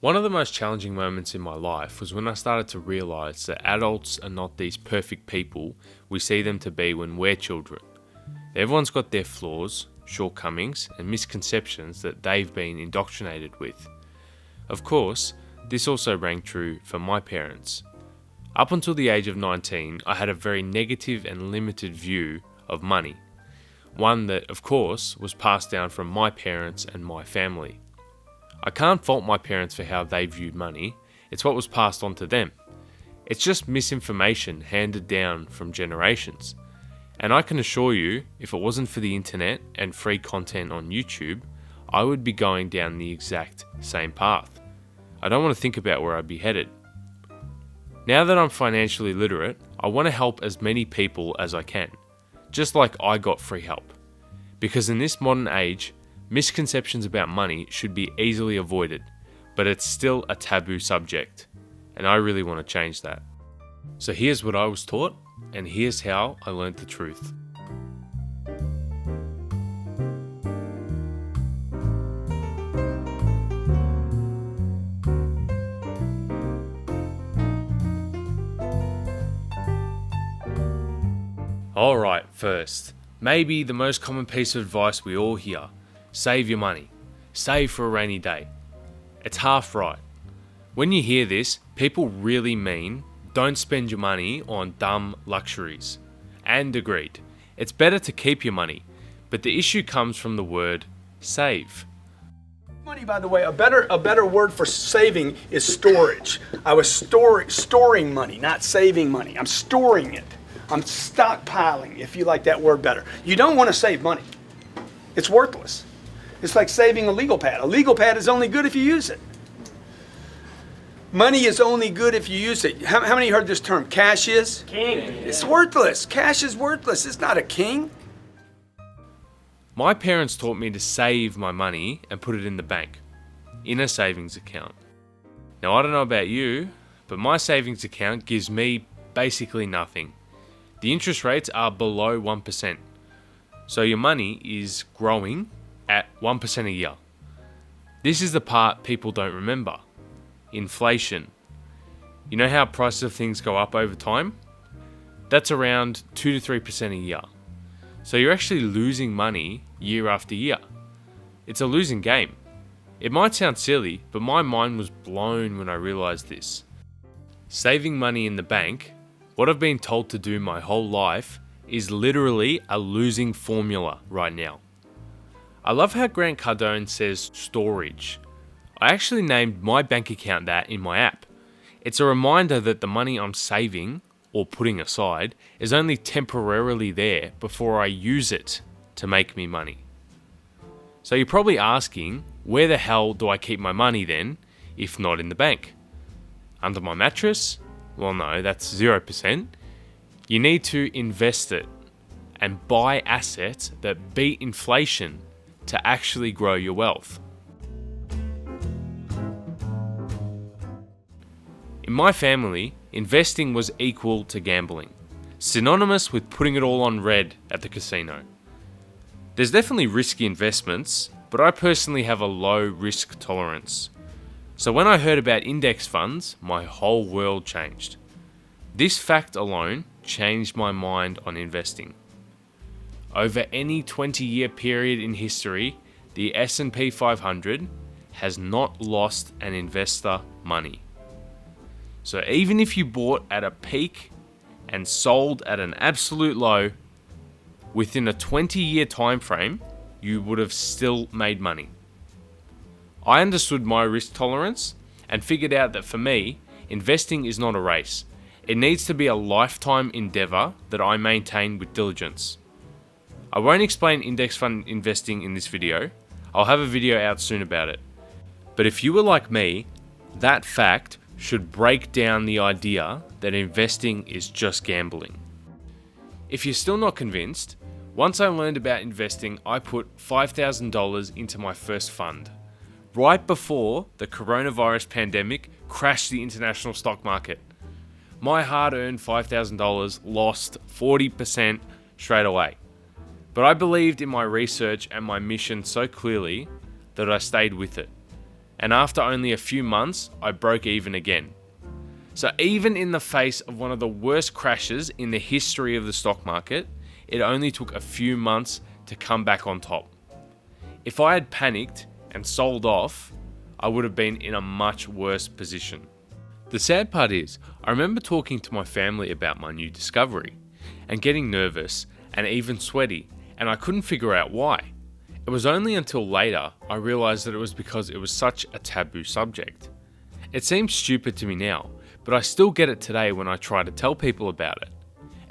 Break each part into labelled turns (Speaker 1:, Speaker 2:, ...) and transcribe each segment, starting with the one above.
Speaker 1: One of the most challenging moments in my life was when I started to realise that adults are not these perfect people we see them to be when we're children. Everyone's got their flaws, shortcomings, and misconceptions that they've been indoctrinated with. Of course, this also rang true for my parents. Up until the age of 19, I had a very negative and limited view of money. One that, of course, was passed down from my parents and my family. I can't fault my parents for how they viewed money, it's what was passed on to them. It's just misinformation handed down from generations. And I can assure you, if it wasn't for the internet and free content on YouTube, I would be going down the exact same path. I don't want to think about where I'd be headed. Now that I'm financially literate, I want to help as many people as I can, just like I got free help. Because in this modern age, misconceptions about money should be easily avoided, but it's still a taboo subject, and I really want to change that. So here's what I was taught, and here's how I learned the truth. Alright, first, maybe the most common piece of advice we all hear: save your money. Save for a rainy day. It's half right. When you hear this, people really mean don't spend your money on dumb luxuries. And agreed. It's better to keep your money, but the issue comes from the word save.
Speaker 2: Money, by the way, a better word for saving is storage. I was storing money, not saving money. I'm storing it. I'm stockpiling, if you like that word better. You don't want to save money. It's worthless. It's like saving a legal pad. A legal pad is only good if you use it. Money is only good if you use it. How many heard this term? Cash is?
Speaker 3: King.
Speaker 2: It's worthless. Cash is worthless. It's not a king.
Speaker 1: My parents taught me to save my money and put it in the bank, in a savings account. Now, I don't know about you, but my savings account gives me basically nothing. The interest rates are below 1%. So your money is growing at 1% a year. This is the part people don't remember. Inflation. You know how prices of things go up over time? That's around 2 to 3% a year. So you're actually losing money year after year. It's a losing game. It might sound silly, but my mind was blown when I realized this. Saving money in the bank, what I've been told to do my whole life, is literally a losing formula right now. I love how Grant Cardone says storage. I actually named my bank account that in my app. It's a reminder that the money I'm saving or putting aside is only temporarily there before I use it to make me money. So you're probably asking, where the hell do I keep my money then, if not in the bank? Under my mattress? Well, no, that's 0%. You need to invest it and buy assets that beat inflation to actually grow your wealth. In my family, investing was equal to gambling, synonymous with putting it all on red at the casino. There's definitely risky investments, but I personally have a low risk tolerance. So when I heard about index funds, my whole world changed. This fact alone changed my mind on investing. Over any 20-year period in history, the S&P 500 has not lost an investor money. So even if you bought at a peak and sold at an absolute low, within a 20-year time frame, you would have still made money. I understood my risk tolerance and figured out that for me, investing is not a race. It needs to be a lifetime endeavor that I maintain with diligence. I won't explain index fund investing in this video. I'll have a video out soon about it. But if you were like me, that fact should break down the idea that investing is just gambling. If you're still not convinced, once I learned about investing, I put $5,000 into my first fund, right before the coronavirus pandemic crashed the international stock market. My hard-earned $5,000 lost 40% straight away. But I believed in my research and my mission so clearly that I stayed with it. and after only a few months, I broke even again. So even in the face of one of the worst crashes in the history of the stock market, it only took a few months to come back on top. If I had panicked and sold off, I would have been in a much worse position. The sad part is, I remember talking to my family about my new discovery and getting nervous and even sweaty, and I couldn't figure out why. It was only until later I realized that it was because it was such a taboo subject. It seems stupid to me now, but I still get it today when I try to tell people about it,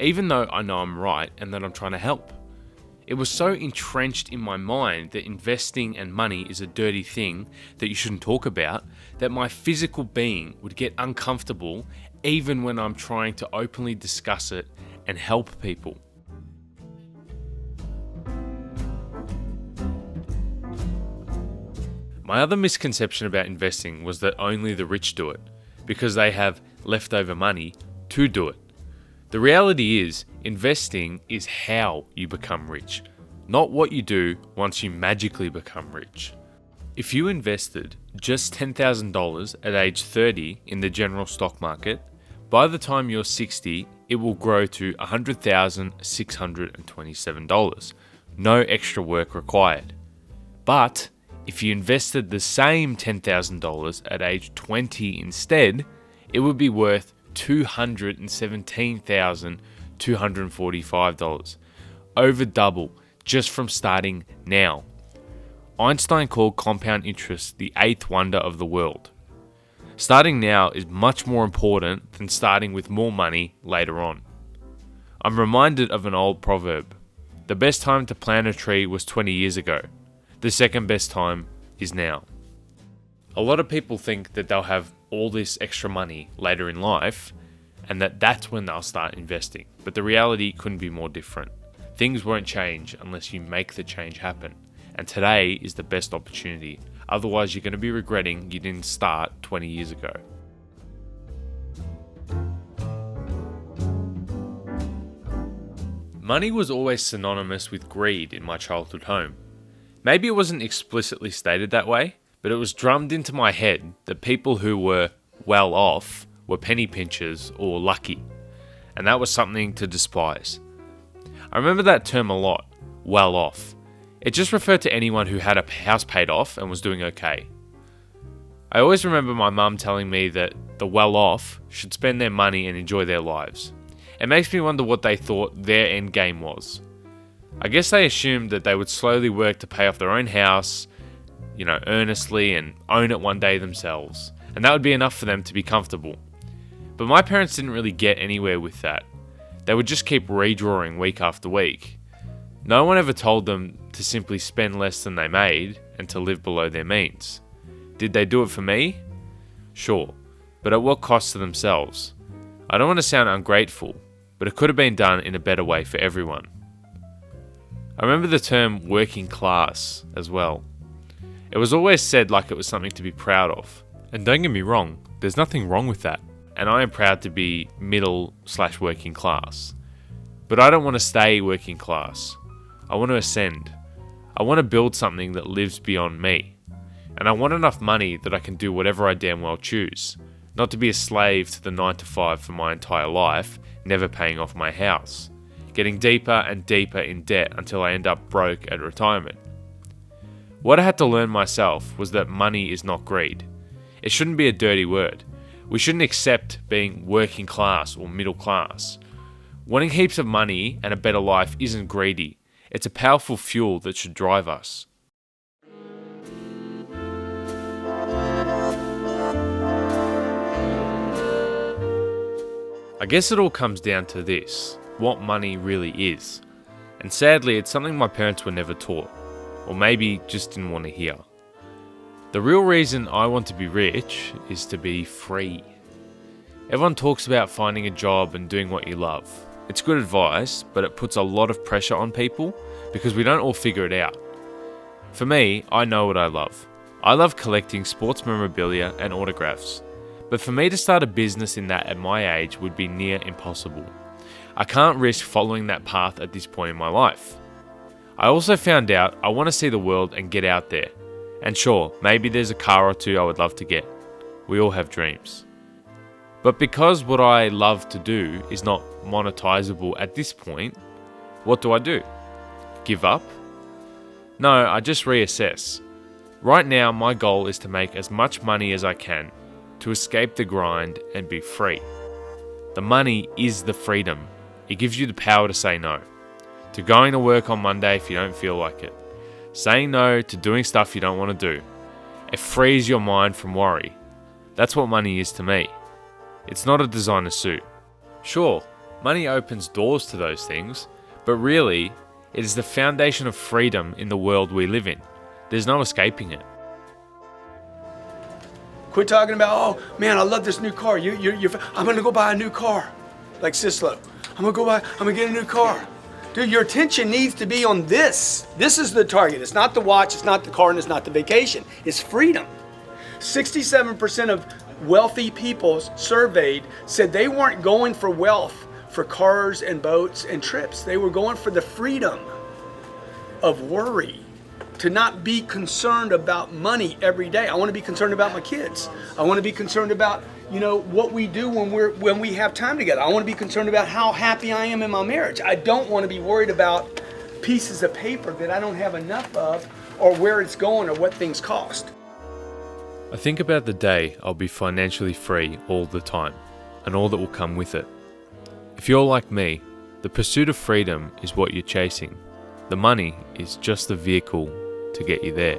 Speaker 1: even though I know I'm right and that I'm trying to help. It was so entrenched in my mind that investing and money is a dirty thing that you shouldn't talk about, that my physical being would get uncomfortable even when I'm trying to openly discuss it and help people. My other misconception about investing was that only the rich do it, because they have leftover money to do it. The reality is, investing is how you become rich, not what you do once you magically become rich. If you invested just $10,000 at age 30 in the general stock market, by the time you're 60, it will grow to $100,627. No extra work required. But if you invested the same $10,000 at age 20 instead, it would be worth $217,245, over double just from starting now. Einstein called compound interest the eighth wonder of the world. Starting now is much more important than starting with more money later on. I'm reminded of an old proverb. The best time to plant a tree was 20 years ago. The second best time is now. A lot of people think that they'll have all this extra money later in life and that's when they'll start investing. But the reality couldn't be more different. Things won't change unless you make the change happen. And today is the best opportunity. Otherwise, you're going to be regretting you didn't start 20 years ago. Money was always synonymous with greed in my childhood home. Maybe it wasn't explicitly stated that way, but it was drummed into my head that people who were well off were penny pinchers or lucky, and that was something to despise. I remember that term a lot, well off. It just referred to anyone who had a house paid off and was doing okay. I always remember my mum telling me that the well off should spend their money and enjoy their lives. It makes me wonder what they thought their end game was. I guess they assumed that they would slowly work to pay off their own house, earnestly and own it one day themselves, and that would be enough for them to be comfortable. But my parents didn't really get anywhere with that. They would just keep redrawing week after week. No one ever told them to simply spend less than they made and to live below their means. Did they do it for me? Sure, but at what cost to themselves? I don't want to sound ungrateful, but it could have been done in a better way for everyone. I remember the term working class as well. It was always said like it was something to be proud of. And don't get me wrong, there's nothing wrong with that. And I am proud to be middle/working class. But I don't want to stay working class. I want to ascend. I want to build something that lives beyond me. And I want enough money that I can do whatever I damn well choose. Not to be a slave to the 9 to 5 for my entire life, never paying off my house. Getting deeper and deeper in debt until I end up broke at retirement. What I had to learn myself was that money is not greed. It shouldn't be a dirty word. We shouldn't accept being working class or middle class. Wanting heaps of money and a better life isn't greedy. It's a powerful fuel that should drive us. I guess it all comes down to this, what money really is. And sadly, it's something my parents were never taught, or maybe just didn't want to hear. The real reason I want to be rich is to be free. Everyone talks about finding a job and doing what you love. It's good advice, but it puts a lot of pressure on people because we don't all figure it out. For me, I know what I love. I love collecting sports memorabilia and autographs. But for me to start a business in that at my age would be near impossible. I can't risk following that path at this point in my life. I also found out I want to see the world and get out there. And sure, maybe there's a car or two I would love to get. We all have dreams. But because what I love to do is not monetizable at this point, what do? Give up? No, I just reassess. Right now, my goal is to make as much money as I can, to escape the grind and be free. The money is the freedom. It gives you the power to say no, to going to work on Monday if you don't feel like it, saying no to doing stuff you don't want to do. It frees your mind from worry. That's what money is to me. It's not a designer suit. Sure, money opens doors to those things, but really, it is the foundation of freedom in the world we live in. There's no escaping it.
Speaker 2: Quit talking about, oh man, I love this new car. I'm gonna go buy a new car, like Sislo. I'm gonna get a new car. Dude, your attention needs to be on this. This is the target. It's not the watch, it's not the car, and it's not the vacation. It's freedom. 67% of wealthy people surveyed said they weren't going for wealth, for cars and boats and trips. They were going for the freedom of worry, to not be concerned about money every day. I want to be concerned about my kids. I want to be concerned about, what we do when we have time together. I want to be concerned about how happy I am in my marriage. I don't want to be worried about pieces of paper that I don't have enough of, or where it's going, or what things cost.
Speaker 1: I think about the day I'll be financially free all the time, and all that will come with it. If you're like me, the pursuit of freedom is what you're chasing. The money is just the vehicle to get you there.